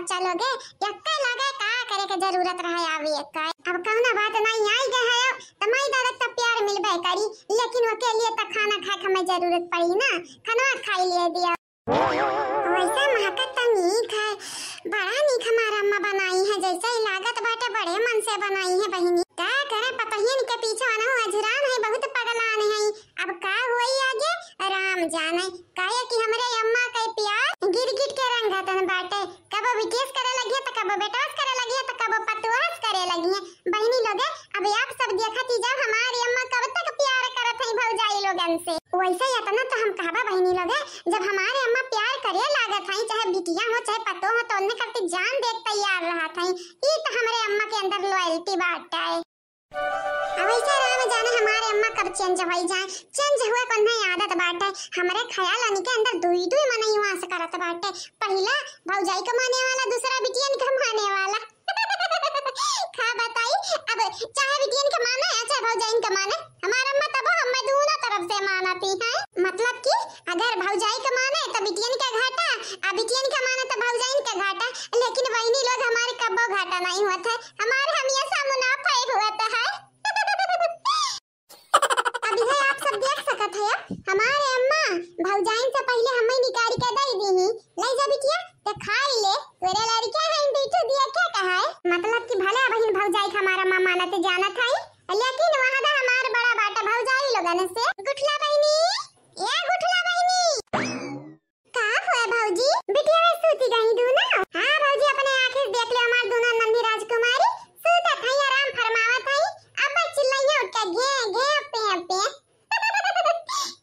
बच्चा लोग यक्का लगे का करे के जरूरत रहे आवे यक्का। अब कौना बात नहीं आई गए है त माई दादा त प्यार मिलबे करी, लेकिन वो के लिए त खाना खाए के हमें जरूरत पड़ी ना, खाना खाई लिए दिया। वैसे महकत त नीक है, बड़ा नीक हमारा अम्मा बनाई है, जैसे लागत बाटे बड़े मन से बनाई है बहिनी। का करे पतहियन के पीछे आना हुआ अजरान है, बहुत पगलान है। अब का होई आगे राम जाने, काहे कि हमरे अम्मा के प्यार गिर-गिर के रंगतन बाटे, कब विकेस करे लगी त कब बेटास करे लगी त कब पतवास करे लगी। बहिनी लोग अब आप सब देखती जाओ हमारी अम्मा कब तक प्यार करत है भौजाई लोगन से। वैसे इतना तो हम कहबा बहिनी लोग, जब हमारे अम्मा प्यार करे लागत है, चाहे बिटिया हो चाहे पतो हो, तो उन्हें करते जान दे तैयार रहत है। ई तो हमारे अम्मा के अंदर लॉयल्टी बाटे। वैसे राम जाने हमारे अम्मा कब चेंज होई जाए, चेंज हुए को नहीं आदत बाटे। हमारे ख्याल आने के अंदर दुई-दुई मन युवा से करत बाटे, पहला भौजाई का माने वाला, दूसरा बिटियन का माने वाला। खा बताई अब चाहे बिटियन का माने या चाहे भौजाई का माने, हमारा अम्मा तब हम दोनों तरफ से मानती है। मतलब कि अगर भौजाई का माने तो बिटियन का घाटा, आ बिटियन का माने तो भौजाई का घाटा। लेकिन वही लोग हमारे कब्बो घाटा नहीं होता है, हमारे हमेशा मुनाफा ही होता है। अभी है आप सब देख सकत है, हमारे अम्मा भौजाई से पहले हमें निकाल के दे दी ही, ले जा बिटिया तो खाई ले, तेरे लड़के हैं बेटू दिया क्या कहा है। मतलब कि भले बहन भौजाई हमारा मां मानत जानत है, लेकिन वहां दा हमार बड़ा बाटा भौजाई लोगन से। गुठला बहनी, ए गुठला बहनी का हुआ भौजी, बिटिया वे सूती गई दू ना। हां भौजी अपने आंखें देख ले, हमार दोनों नंदी राजकुमारी सूतत है, आराम फरमावत है। अब चिल्लाइए उठ के घे घे पे पे।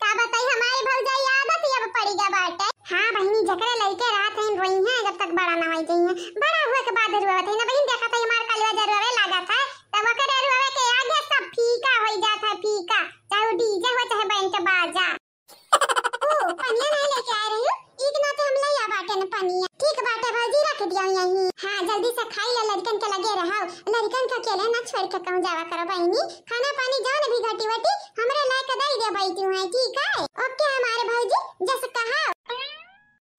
का बताई हमारी भौजाई आदत ही अब पड़ी गा बाटे। हां बहनी जकरे लइके रात हैं रोई हैं, जब तक बड़ा ना होई जाइए, बड़ा हुए के बाद रुआवत है ना बहन। देखा था हमार कलवा जरूर लगा था, तब करे रुआवे के आगे सब फीका हो जाता है, फीका, चाहे डीजे हो चाहे बैंड बाजा। ओ पनिया नहीं लेके आ रही हूं, इतना तो हम लइया बाटे न पनिया। ठीक बाटे भौजी रख दिया यहीं। हां जल्दी से खाई ले, लड़कन के लगे रहो, लड़कन का अकेले ना छोड़ के कहूं जावा करो बहनी। खाना पानी जान भी घटी वटी हमरे लायक दई दे बैठी हूं, ठीक है। ओके हमारे भौजी जैसे कहा।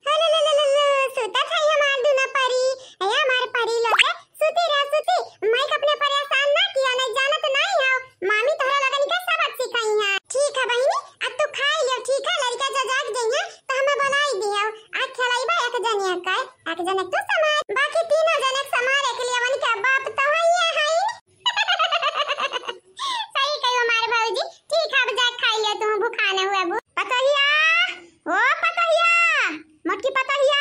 हेलो ले ले ले सुता था हमार दुना परी, अया हमार परी लोग सुती रह सुती। मैं अपने परेशान ना किया, नहीं जानत नहीं हो, मामी तोहरा लगन के सबक सिखाई है। ठीक है बहनी अब तू खाई ले, ठीक है। लड़का जा जाग जइए तो हमें बनाई दियो, आज खलाईबा एक जनिया का, एक जने तू समार, बाकी तीनों जने समार के लिए वन का बाप तो है है। सही कहो हमारे भौजी, ठीक है अब जा खाई ले, तू भूखा न हुए। पतहिया ओ पतहिया, मोटकी पतहिया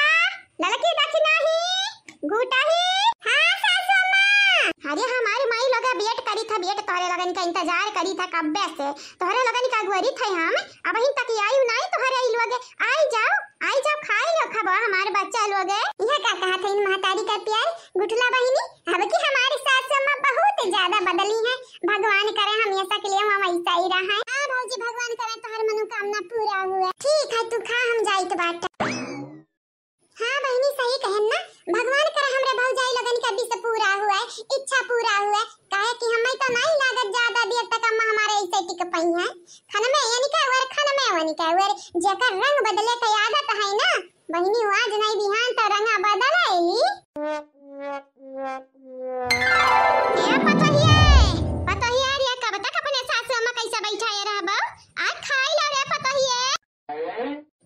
ललकी देखी नहीं घूटा ही। हां सासू मां, अरे हमारी माई लोग वेट करी था, वेट तोहरे लगन का इंतजार करी था कब्बे से, तोहरे लगन का गुरी थे हम, अब हिन तक आई नहीं तोहरे ई लोग। आई जाओ खाई लो, खबो हमारे बच्चा लोग। यह का कहा था इन महतारी का प्यार गुठला बहिनी, अब की हमारी सासू मां बहुत ज्यादा बदली है, भगवान करे हमेशा के लिए हम ऐसा ही रहा है। हां भौजी भगवान करे तोहर मनोकामना पूरा हुए। ठीक है तू खा, हम जाई तो बाट। हां बहनी सही कहन ना, भगवान करे हमरे भौजाई लगन का विश पूरा हुआ है, इच्छा पूरा हुआ है। काहे कि हमें तो नहीं लागत ज्यादा देर तक अम्मा हमारे ऐसे टिक पई है। खाना में यानी का वर खाना में वानी का वर जेकर रंग बदले के आदत है ना बहनी, आज नहीं बिहान तो रंगा बदलाईली। ए पतहिया रे कब तक अपने सासू अम्मा कैसे बैठाए रहबो, आज खाई ला रे पतहिया।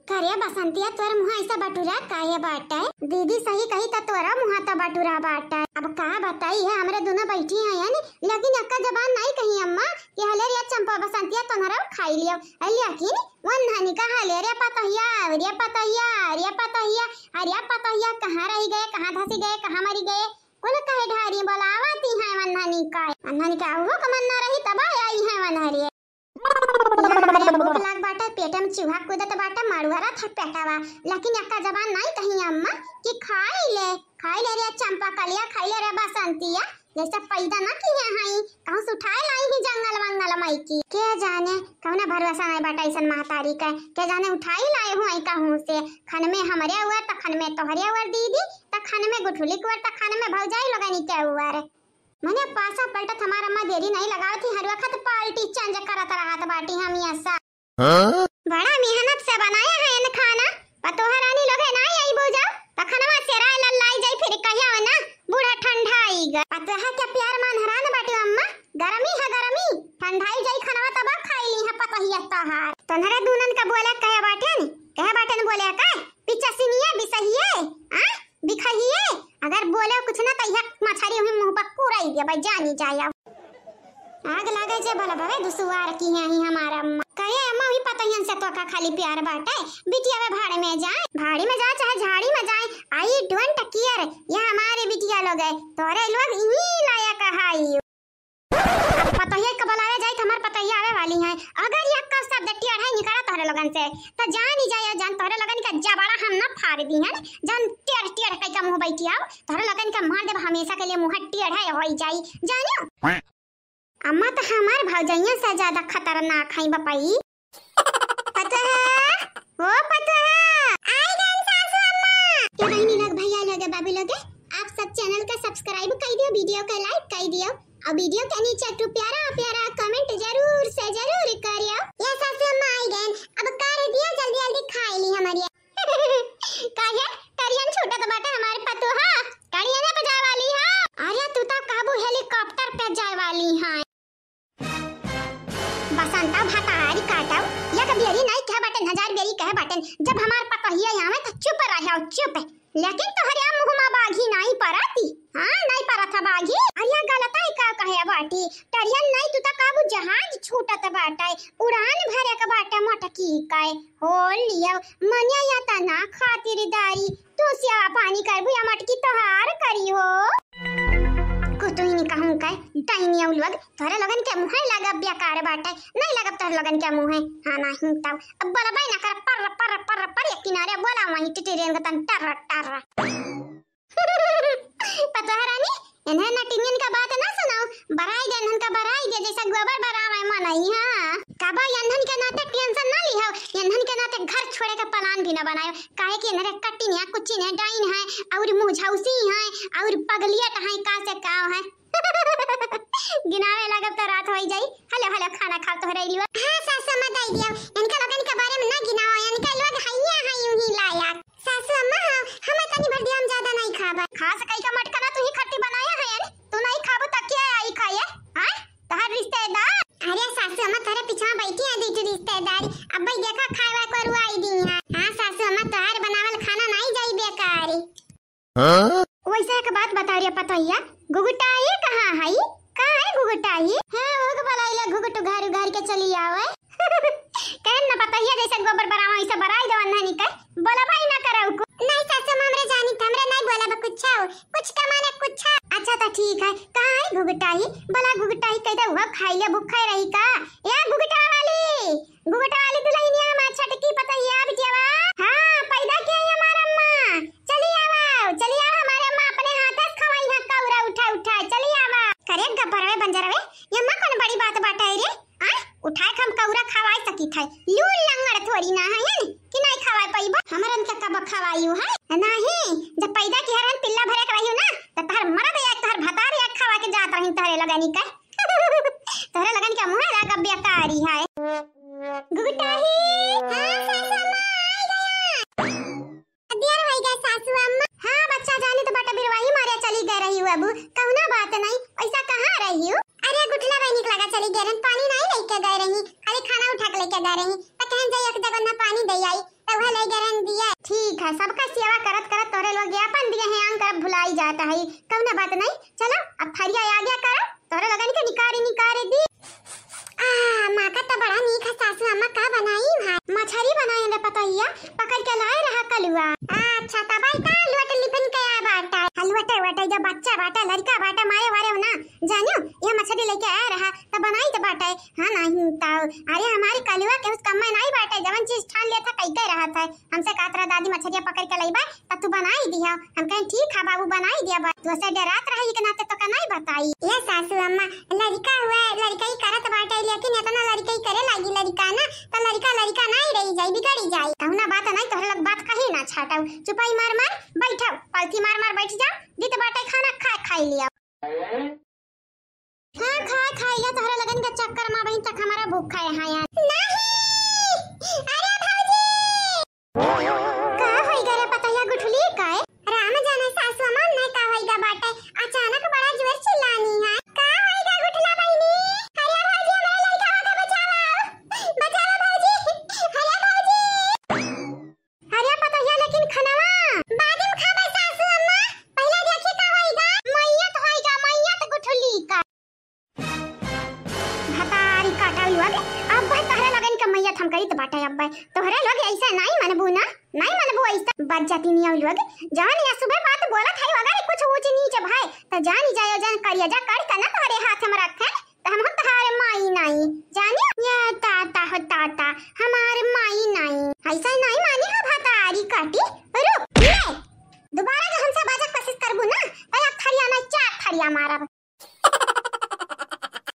करे बसंतिया तोर मुहा ऐसा बटुरा काहे बाटा है, दीदी सही कही त तोरा मुहा त बटुरा बाटा है। अब का बताई है हमरे दोनों बैठी हैं यानी, लेकिन अक्का जबान नहीं कही अम्मा कि हले रे चंपा बसंतिया तोहरा खाई लियो, लेकिन वन हनी का हले रे पतहिया रे पतहिया रे पतहिया, अरे पतहिया कहां रह गए, कहां धसी गए, कहां मरी गए, कोन कहे ढारी बोलावती है वन हनी का वो कमन ना रही तब आई है वन हरी। भूख लाग बाटा, पेट में चूहा कूदत बाटा, मारुआरा थक पेटावा, लेकिन अक्का जबान नहीं कही अम्मा कि खाई ले रे चंपा कलिया, खाई ले रे बसंतिया, जैसे पैदा ना किए हई, कहूं से उठाए लाई ही जंगल मंगल मई की, के जाने कौना भरोसा नहीं बाटा ऐसन महतारी का, के जाने उठाई लाए हूं कहूं से। खन में हमरे हुआ त खन में तोहरे हुआ दीदी, त खन में गुठुली कुवर, त खन में भौजाई लोगनी के हुआ रे। मने पासा पलटत हमारा अम्मा देरी नहीं लगावत हर वक्त पाल्टी चेंज करत रहत बाटी हम ऐसा। बड़ा मेहनत से बनाया है न खाना, पतोहरानी लोग है ना आई बुझा, त खनवा से राय लल्लाई जाई फिर पतहा क्या प्यार मान हरान बाटे अम्मा, गरमी है गरमी, ठंडाई जाई खाना तब खाई ली है पतहिया तहार। तनहरे दूनन का बोले कहे बाटे न बोले का पिचा सिनिए बिसहिए आ बिखहिए, अगर बोले कुछ ना त यह मछरी हुई मुंह पर कुराई दे भाई जानी जाया। आग लागे जे भला भवे दुसवार की है ही हमारा अम्मा कहे अम्मा ही पतहियन से तो का खाली प्यार बाटे, बिटिया वे भाड़े में जाए चाहे झाड़ी में जाए, आई डोंट केयर, ये हमारे बिटिया लोग है तोरे लोग इही लायक हाई। पतहिया के बुलावे जाए हमार पतहिया आवे वाली है, अगर ये का शब्द टियड़ है निकला तोरे लोगन से तो जान ही जाए, जान तोरे लोगन का जबड़ा हम ना फाड़ दी है, जान टियड़ कई का मुंह बैठिया तोरे लोगन का मार दे हमेशा के लिए मुंह टियड़ है होई जाई जानियो। अम्मा तो हमार भौजाइया से ज्यादा खतरनाक है बपाई। पतहा ओ पतहा आई गन सासू अम्मा, ये बहनी लोग भैया लोग बाबू लोग आप सब चैनल का सब्सक्राइब कर दियो, वीडियो का लाइक कर दियो और वीडियो के नीचे एक प्यारा कमेंट जरूर से जरूर करियो। ये सासू अम्मा आई गन, अब कर दिया जल्दी जल्दी खाई ली हमारी। काहे टरियन छूटा तो बाटे हमारे पतुहा गाड़ियां ना बजाए वाली है, अरे तू तो काबू हेलीकॉप्टर पे जाए वाली है। बसंता भातारी काटाओ या कभी हरी नहीं कह बाटन हजार बेरी कह बाटन, जब हमार पतहिया आवे तो चुप रहो चुप, लेकिन तोहरे मुंह में बाघी नहीं पराती, हां नहीं परत बाघी, अरे गलत है का कहे बाटी टरियन नहीं तू तो काबू जहाज छूटत बाटे उड़ान भरे का बाटे मटकी काय हो लियो मनिया या तना खातिरदारी तू सिया पानी करबू या मटकी तोहार करी हो कुतुई नहीं कहूं काय टाइनिया लोग तोरे लगन के मुंह लगा बेकार बाटे, नहीं लगब तोरे लगन के मुंह हां नहीं तब अब बलबाई ना कर पर एक किनारे बोला वहीं टिटिरेन का तन टर पता है रानी इन्हें नटिंगन का बात ना सुनाओ, बराई गनहन का बराई दे जैसा गोबर बरावे मनई हां काबा यंधन के नाते टेंशन ना लिहो, यंधन के नाते घर छोड़े का प्लान भी ना बनायो, काहे कि इन्हें कट्टी ने कुछ ने डाइन है और मुझौसी है और पगलियट है का से काव है। गिनावे लगब तो रात होई जाई, हेलो खाना खा तो रही लियो। हां सासू अम्मा दई दियो, इनका लोगन के बारे में ना गिनाओ, इनका लोग हैया है यूं ही लायक। सासू अम्मा हम तनी भर दिया हम ज्यादा नहीं खाबा, खास कई का मटका ना तू ही खट्टी बनाया है, तू नहीं खाबो त क्या आई खाए हां तोहर रिश्तेदार। अरे सासू अम्मा तोरे पीछे बैठी है दी रिश्तेदार, अब भाई देखा खावा करू आई दी है। हां सासू अम्मा तोहर बनावल खाना नहीं जाई बेकार। हां वैसे एक बात बता रही पतैया गुगुटाई कहां है, कहां है गुगुटाई? हां वो के बलाइला गुगुट घर के चली आवे कहन ना पतैया जैसे गोबर बरावा ऐसे बराई दवन नहीं कर बोला भाई ना कराऊ को नहीं सासू हमरे जानी हमरे नहीं बोला बा कुछ कमाने कुछ। अच्छा तो ठीक है कहां है गुगुटाई? बला गुगुटाई कहता हुआ खाइले भूखे रही का या गुगुटा वाली दुल्हनिया मा छटकी पतैया बिटियावा हां पैदा के हमार अम्मा चली आओ हमारे अम्मा अपने हाथ से खवाई है कौरा उठा चली आवा करे गपरवे बंजरवे ये मां कौन बड़ी बात बाटे रे आ उठाए हम कौरा खवाई सकी थे लूल लंगड़ थोड़ी ना है यानी कि नहीं खवाई पईबा हमरन के कब खवाईयो है नहीं जब पैदा की हरन पिल्ला भरे के रहियो ना त तहर मरद या तहर भतार या खवा के जात रही तहरे लगनी का तहरे लगन के मुंह लगा बेकारी है गुगुटाही। हां सासू अम्मा आ गया देर हो गया सासू अम्मा। हां बच्चा जाने तो बेटा बिरवाही मारे चली गई रही हूं अब कौना बात नहीं ऐसा कहां रही हूं? अरे गुठला बहनी लगा चली गई पानी नहीं लेके गए रही खाली खाना उठा के लेके गए रही त कहन जाई एक जगह ना पानी दे आई त वह ले गए दिया। ठीक है सबका सेवा करत तोरे लोग अपन दिए हैं आन कर भुलाई जाता है कौना बात नहीं। चलो अब थरिया आ गया कर तोरे लगन के निकारी दी मां का तो बड़ा नीक है सासू अम्मा का बनाई भाई मछली बनाए रे पतैया पकड़ के लाए रहा कलुआ। अच्छा तब आई का लुट लिपन के आ बाटा हलवटे वटे जो बच्चा बाटा लड़का बाटा मारे वारे ना जानो ये मछली लेके आ रहा त बनाई त बाटा हां नहीं ताऊ अरे हमारी कलुआ के उस कम्मा नहीं बाटा जवन चीज ठान लिया था कई रहा था हमसे कातरा दादी मछलियां पकड़ के लईबा त तू बनाई दिया हम कहीं ठीक है बाबू बनाई दिया बा तू से डरात रही के नाते तो का नहीं बताई। ये सासू अम्मा लड़का हुआ लड़का ही करत बाटा लेकिन इतना लड़का ही करे लागी लड़का ना तो लड़का नहीं रही जाई बिगड़ी जाई कहना बात नहीं तोहरे लग बात कहीं ना छाटाऊ चुपाई मार बैठो पलथी मार बैठ जाओ दित बाटे खाना खाई लिया। हां खाई लिया तोहरे लगन के चक्कर में वहीं तक हमारा भूखा है हां यार नहीं अरे भौजी का होई गरे पतैया गुठली काय राम जाने सासू अम्मा नहीं का होई गा बाटे अचानक बड़ा जोर से आज जाती नहीं आउल वगे जान या सुबह बात बोला था अगर कुछ ऊंच नीच भाई त जानी जायो जान करिया जा कर कना तोरे हाथ में रखे त हम तहारे माई नहीं जानी या ताता हो ताता हमारे माई नहीं ऐसा नहीं मानी हो भातारी काटी रुक ले दोबारा जो हमसे बाजा कोशिश करबू ना त खरिया ना चार खरिया मारा